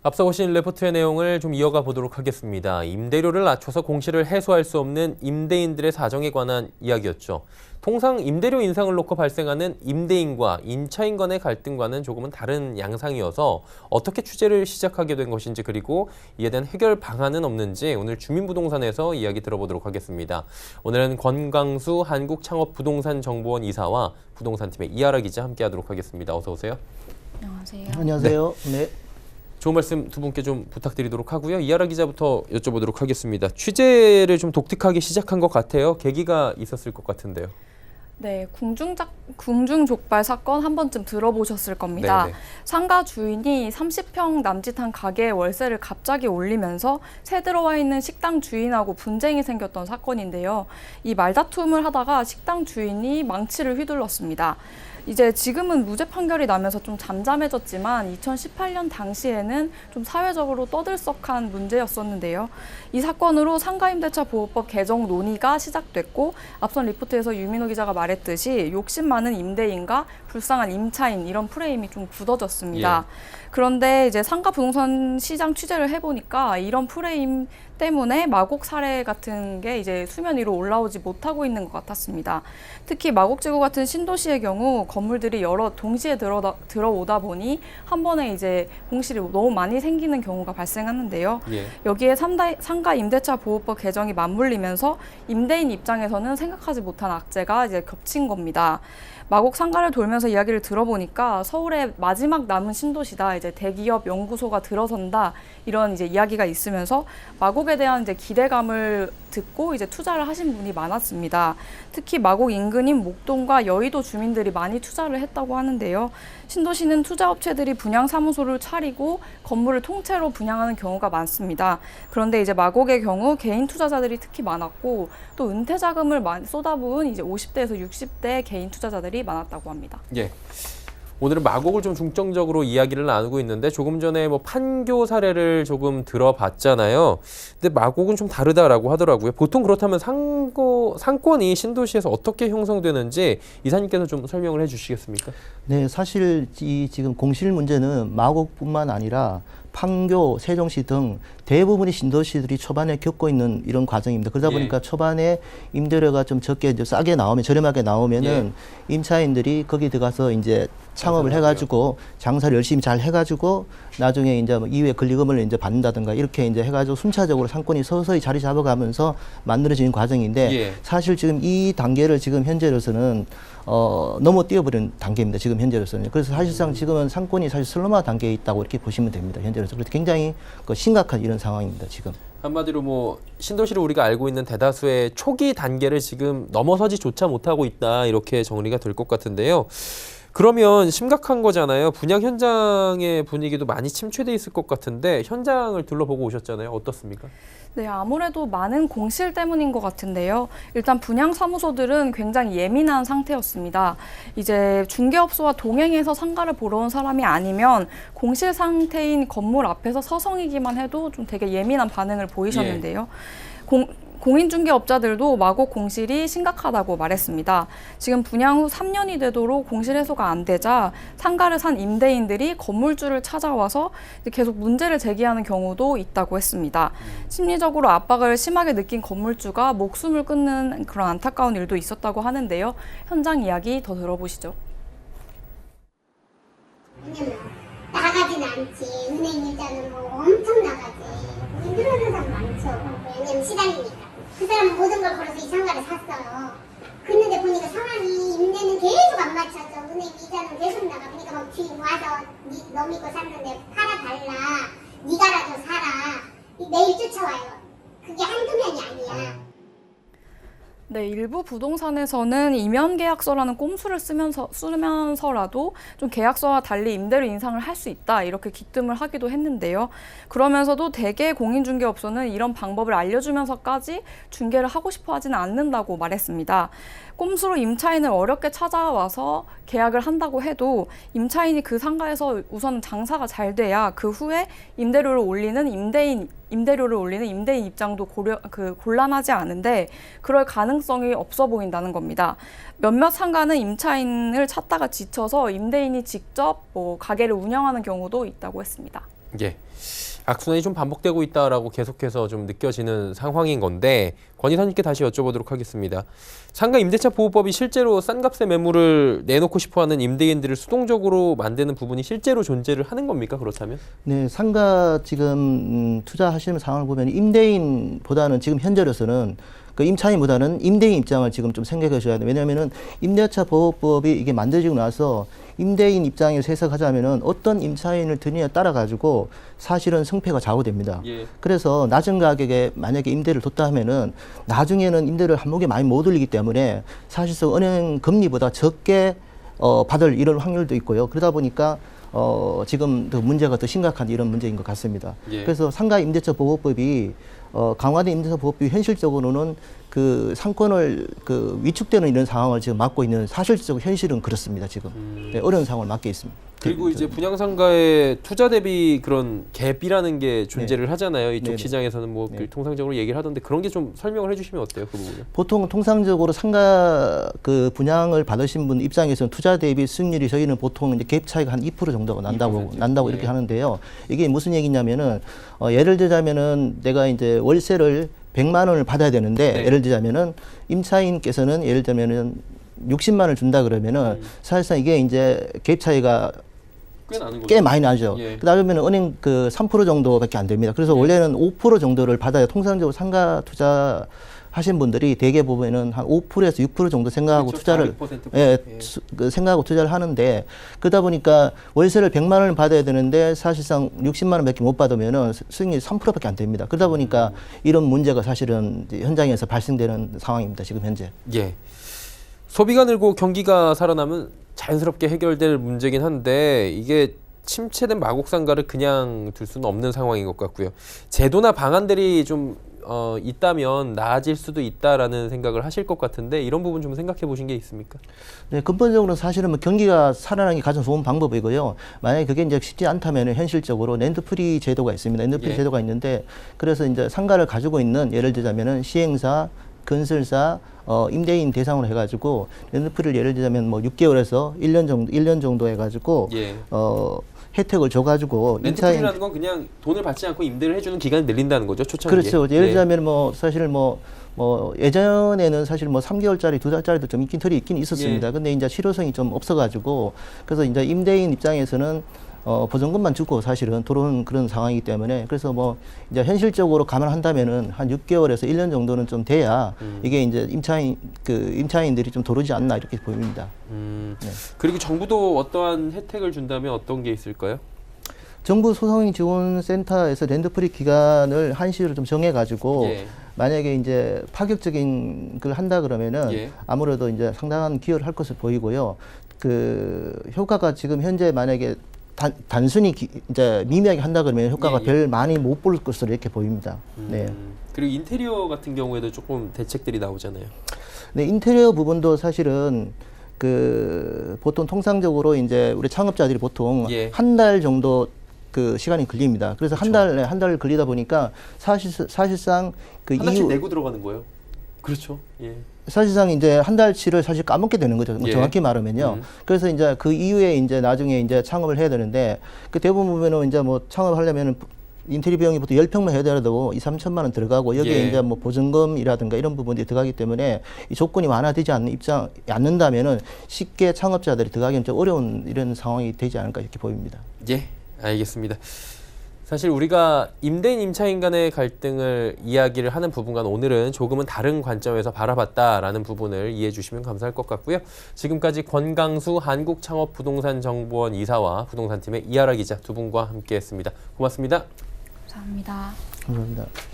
앞서 보신 레포트의 내용을 좀 이어가 보도록 하겠습니다. 임대료를 낮춰서 공실을 해소할 수 없는 임대인들의 사정에 관한 이야기였죠. 통상 임대료 인상을 놓고 발생하는 임대인과 임차인 간의 갈등과는 조금은 다른 양상이어서 어떻게 취재를 시작하게 된 것인지 그리고 이에 대한 해결 방안은 없는지 오늘 주민부동산에서 이야기 들어보도록 하겠습니다. 오늘은 권광수 한국창업부동산정보원 이사와 부동산팀의 이하라 기자 함께하도록 하겠습니다. 어서 오세요. 안녕하세요. 안녕하세요. 네. 좋은 말씀 두 분께 좀 부탁드리도록 하고요. 이하라 기자부터 여쭤보도록 하겠습니다. 취재를 좀 독특하게 시작한 것 같아요. 계기가 있었을 것 같은데요. 네, 궁중족발 사건 한 번쯤 들어보셨을 겁니다. 네네. 상가 주인이 30평 남짓한 가게의 월세를 갑자기 올리면서 새 들어와 있는 식당 주인하고 분쟁이 생겼던 사건인데요. 이 말다툼을 하다가 식당 주인이 망치를 휘둘렀습니다. 이제 지금은 무죄 판결이 나면서 좀 잠잠해졌지만 2018년 당시에는 좀 사회적으로 떠들썩한 문제였었는데요. 이 사건으로 상가임대차 보호법 개정 논의가 시작됐고 앞선 리포트에서 유민호 기자가 말했듯이 욕심 많은 임대인과 불쌍한 임차인 이런 프레임이 좀 굳어졌습니다. 예. 그런데 이제 상가 부동산 시장 취재를 해보니까 이런 프레임 때문에 마곡 사례 같은 게 이제 수면 위로 올라오지 못하고 있는 것 같았습니다. 특히 마곡지구 같은 신도시의 경우 건물들이 여러 동시에 들어오다 보니 한 번에 이제 공실이 너무 많이 생기는 경우가 발생하는데요. 예. 여기에 상가 임대차 보호법 개정이 맞물리면서 임대인 입장에서는 생각하지 못한 악재가 이제 겹친 겁니다. 마곡 상가를 돌면서 이야기를 들어보니까 서울의 마지막 남은 신도시다, 이제 대기업 연구소가 들어선다 이런 이제 이야기가 있으면서 마곡에 대한 이제 기대감을 듣고 이제 투자를 하신 분이 많았습니다. 특히 마곡 인근인 목동과 여의도 주민들이 많이 투자를 했다고 하는데요. 신도시는 투자업체들이 분양사무소를 차리고 건물을 통째로 분양하는 경우가 많습니다. 그런데 이제 마곡의 경우 개인 투자자들이 특히 많았고 또 은퇴 자금을 많이 쏟아부은 이제 50대에서 60대 개인 투자자들이 많았다고 합니다. 예. 오늘은 마곡을 좀 중점적으로 이야기를 나누고 있는데 조금 전에 뭐 판교 사례를 조금 들어봤잖아요. 근데 마곡은 좀 다르다라고 하더라고요. 보통 그렇다면 상권이 신도시에서 어떻게 형성되는지 이사님께서 좀 설명을 해주시겠습니까? 네, 사실 이 지금 공실 문제는 마곡뿐만 아니라 판교, 세종시 등 대부분의 신도시들이 초반에 겪고 있는 이런 과정입니다. 그러다 보니까 초반에 임대료가 좀 적게 이제 싸게 나오면 저렴하게 나오면은 임차인들이 거기 들어가서 이제 창업을 해가지고 장사를 열심히 잘 해가지고 나중에 이제 뭐 이후에 권리금을 이제 받는다든가 이렇게 이제 해가지고 순차적으로 상권이 서서히 자리 잡아가면서 만들어지는 과정인데 사실 지금 이 단계를 지금 현재로서는 넘어 뛰어버린 단계입니다. 지금 현재로서는. 그래서 사실상 지금은 상권이 사실 슬럼화 단계에 있다고 이렇게 보시면 됩니다. 현재로서. 그래서 굉장히 심각한 이런 상황입니다. 지금. 한마디로 뭐 신도시를 우리가 알고 있는 대다수의 초기 단계를 지금 넘어서지조차 못하고 있다 이렇게 정리가 될 것 같은데요. 그러면 심각한 거잖아요. 분양 현장의 분위기도 많이 침체돼 있을 것 같은데 현장을 둘러보고 오셨잖아요. 어떻습니까? 네, 아무래도 많은 공실 때문인 것 같은데요. 일단 분양사무소들은 굉장히 예민한 상태였습니다. 이제 중개업소와 동행해서 상가를 보러 온 사람이 아니면 공실 상태인 건물 앞에서 서성이기만 해도 좀 되게 예민한 반응을 보이셨는데요. 공인중개업자들도 마곡 공실이 심각하다고 말했습니다. 지금 분양 후 3년이 되도록 공실 해소가 안 되자 상가를 산 임대인들이 건물주를 찾아와서 계속 문제를 제기하는 경우도 있다고 했습니다. 심리적으로 압박을 심하게 느낀 건물주가 목숨을 끊는 그런 안타까운 일도 있었다고 하는데요. 현장 이야기 더 들어보시죠. 나가진 않지. 은행 일자는 뭐 엄청 나가지. 힘들어하는 사람 많죠. 왜냐면 시달리니까. 그 사람은 모든 걸 걸어서 이 상가를 샀어요. 그런데 보니까 상황이 임대는 계속 안 맞춰져. 은행 이자는 계속 나가. 그러니까 막 뒤에 와서 너 믿고 샀는데 팔아달라. 네가라도 사라. 매일 쫓아와요. 그게 한두 명이 아니야. 네, 일부 부동산에서는 이면 계약서라는 꼼수를 쓰면서라도 좀 계약서와 달리 임대료 인상을 할 수 있다 이렇게 기뜸을 하기도 했는데요. 그러면서도 대개 공인중개업소는 이런 방법을 알려주면서까지 중개를 하고 싶어 하지는 않는다고 말했습니다. 꼼수로 임차인을 어렵게 찾아와서 계약을 한다고 해도 임차인이 그 상가에서 우선 장사가 잘 돼야 그 후에 임대료를 올리는 임대인 입장도 곤란하지 않은데 그럴 가능성이 없어 보인다는 겁니다. 몇몇 상가는 임차인을 찾다가 지쳐서 임대인이 직접 가게를 운영하는 경우도 있다고 했습니다. 예. 악순환이 좀 반복되고 있다라고 계속해서 좀 느껴지는 상황인 건데 권 이사님께 다시 여쭤보도록 하겠습니다. 상가 임대차 보호법이 실제로 싼 값의 매물을 내놓고 싶어하는 임대인들을 수동적으로 만드는 부분이 실제로 존재를 하는 겁니까? 그렇다면? 네, 상가 지금 투자하시는 상황을 보면 임대인보다는 지금 현재로서는 그 임차인보다는 임대인 입장을 지금 좀 생각해 주셔야 돼요. 왜냐하면은 임대차 보호법이 이게 만들어지고 나서 임대인 입장에서 해석하자면은 어떤 임차인을 드느냐에 따라 가지고 사실은 성패가 좌우됩니다. 예. 그래서 낮은 가격에 만약에 임대를 뒀다 하면은 나중에는 임대를 한목에 많이 못 올리기 때문에 사실상 은행 금리보다 적게 받을 이런 확률도 있고요. 그러다 보니까 지금 더 문제가 더 심각한 이런 문제인 것 같습니다. 예. 그래서 상가 임대차 보호법이 강화된 임대차 보호법이 현실적으로는 그 상권을 그 위축되는 이런 상황을 지금 막고 있는 사실적 현실은 그렇습니다. 지금 네, 어려운 상황을 맞게 있습니다. 그리고 이제 분양상가의 투자 대비 그런 갭이라는 게 존재를 하잖아요. 이쪽 네네. 시장에서는 뭐 네. 통상적으로 얘기를 하던데 그런 게 좀 설명을 해주시면 어때요, 그 부분은? 보통 통상적으로 상가 그 분양을 받으신 분 입장에서는 투자 대비 수익률이 저희는 보통 이제 갭 차이가 한 2% 정도가 난다고 2%? 이렇게 예. 하는데요. 이게 무슨 얘기냐면은 예를 들자면은 내가 이제 월세를 100만 원을 받아야 되는데 네. 예를 들자면은 임차인께서는 예를 들면은 60만 원을 준다 그러면은 사실상 이게 이제 갭 차이가 꽤 나는 거죠. 꽤 많이 나죠. 예. 그다음에 은행 그 3% 정도밖에 안 됩니다. 그래서 원래는 5% 정도를 받아야 통상적으로 상가 투자 하신 분들이 대개 보면은 한 5%에서 6% 정도 생각하고 그렇죠. 투자를 4, 6%. 예, 예. 그 생각하고 투자를 하는데 그러다 보니까 월세를 100만 원을 받아야 되는데 사실상 60만 원밖에 못 받으면은 수익률이 3%밖에 안 됩니다. 그러다 보니까 이런 문제가 사실은 이제 현장에서 발생되는 상황입니다. 지금 현재. 예. 소비가 늘고 경기가 살아나면 자연스럽게 해결될 문제긴 한데 이게 침체된 마곡상가를 그냥 둘 수는 없는 상황인 것 같고요. 제도나 방안들이 좀 있다면 나아질 수도 있다라는 생각을 하실 것 같은데 이런 부분 좀 생각해 보신 게 있습니까? 네, 근본적으로 사실은 뭐 경기가 살아나는 게 가장 좋은 방법이고요. 만약에 그게 이제 쉽지 않다면 현실적으로 랜드프리 제도가 있습니다. 랜드프리 예. 제도가 있는데 그래서 이제 상가를 가지고 있는 예를 들자면은 시행사, 건설사, 임대인 대상으로 해가지고 랜드프리를 예를 들자면 뭐 6개월에서 1년 정도 해가지고 예. 혜택을 줘가지고 렌트풀이라는 건 그냥 돈을 받지 않고 임대를 해주는 기간을 늘린다는 거죠, 초창기에. 그렇죠. 예를 네. 들자면 뭐 사실 뭐 예전에는 사실 뭐 3개월짜리, 2달짜리도 좀 있긴 털이 있긴 있었습니다. 예. 근데 이제 실효성이 좀 없어가지고 그래서 이제 임대인 입장에서는 보증금만 주고 사실은 들어오는 그런 상황이기 때문에 그래서 뭐 이제 현실적으로 감안한다면은 한 6개월에서 1년 정도는 좀 돼야 이게 이제 임차인들이 좀 도르지 않나 이렇게 보입니다. 네. 그리고 정부도 어떠한 혜택을 준다면 어떤 게 있을까요? 정부 소상지원센터에서 랜드프리 기간을 한시로 좀 정해가지고 예. 만약에 이제 파격적인 걸 한다 그러면은 예. 아무래도 이제 상당한 기여를 할 것을 보이고요. 그 효과가 지금 현재 만약에 단순히 이제 미미하게 한다 그러면 효과가 예, 예. 별 많이 못 볼 것으로 이렇게 보입니다. 네. 그리고 인테리어 같은 경우에도 조금 대책들이 나오잖아요. 네, 인테리어 부분도 사실은 그 보통 통상적으로 이제 우리 창업자들이 보통 예. 한 달 정도 그 시간이 걸립니다. 그래서 한 달 걸리다 보니까 사실상 그 하나씩 이후 내고 들어가는 거예요. 그렇죠. 예. 사실상 이제 한 달치를 사실 까먹게 되는 거죠. 뭐 예. 정확히 말하면요. 그래서 이제 그 이후에 이제 나중에 이제 창업을 해야 되는데 그 대부분 보면은 이제 뭐 창업하려면은 인테리어 비용이 보통 10평만 해야 되더라도 2, 3천만 원 들어가고 여기에 예. 이제 뭐 보증금이라든가 이런 부분들이 들어가기 때문에 이 조건이 완화되지 않는다면은 쉽게 창업자들이 들어가기는 좀 어려운 이런 상황이 되지 않을까 이렇게 보입니다. 예, 알겠습니다. 사실 우리가 임대인 임차인 간의 갈등을 이야기를 하는 부분과는 오늘은 조금은 다른 관점에서 바라봤다라는 부분을 이해해 주시면 감사할 것 같고요. 지금까지 권강수 한국창업부동산정보원 이사와 부동산팀의 이하라 기자 두 분과 함께했습니다. 고맙습니다. 감사합니다. 감사합니다.